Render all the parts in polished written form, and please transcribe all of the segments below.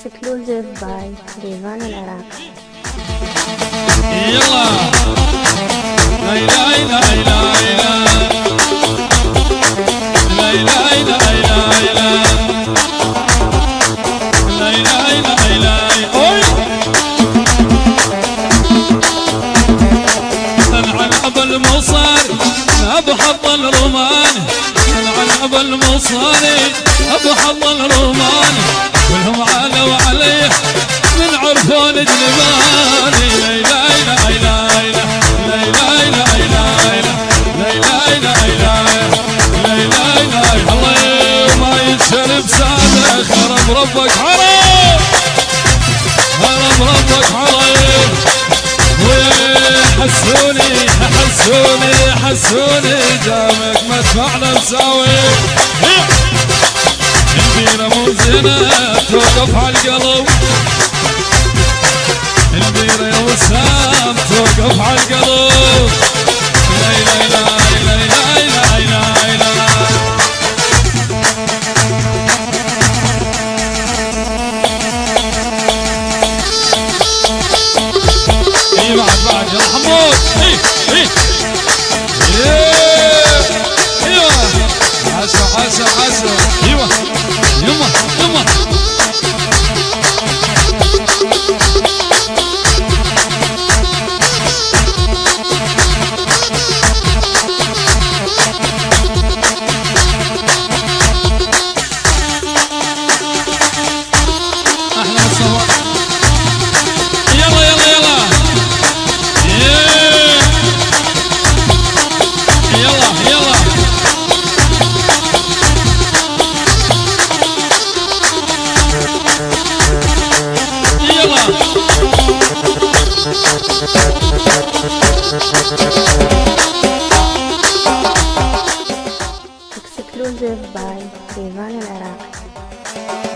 Exclusive by Divan Al-Iraq. يلا لا لا لا لا لا لا لا لا العنب المصاري ابو حظ الرومان العنب المصاري ابو حظ الرومان كلهم علوا عليه من عرفون جنباني لا لا لا لا لا لا لا لا الله ما يتشرب ساده خرب ربك حرام خرب ربك حرام حسوني حسوني حسوني جامك مدفعنا مساوي البيرة مو زينة توقف عالقلب البيرة يا وسام توقف عالقلب لا لا لا لا لا لا لا اي بعد يا حمود اي ايوه عسى عسى عسى ايوه يما يما احلى صور يلا يلا يلا يلا يلا Exclusive by Divan Al-Iraq.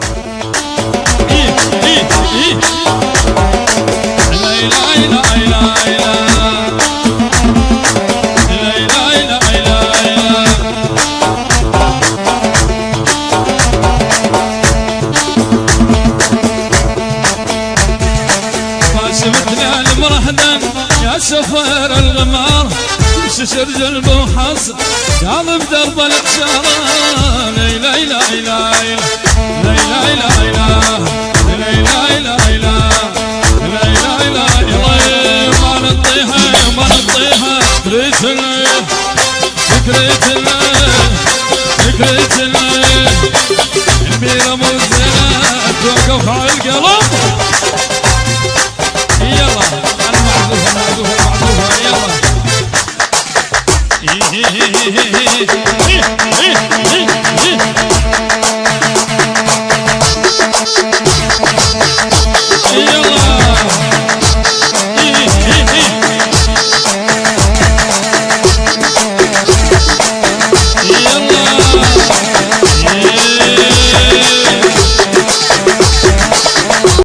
مثل المرهدن يا سفر الغمار ششر جلب وحص قاضب درب الاشاره لا لا لا لا لا لا لا لا لا ما نطيها ما نطيها فكرة الليل فكرة الليل فكرة الليل البيرة مو زينة توقف عالقلب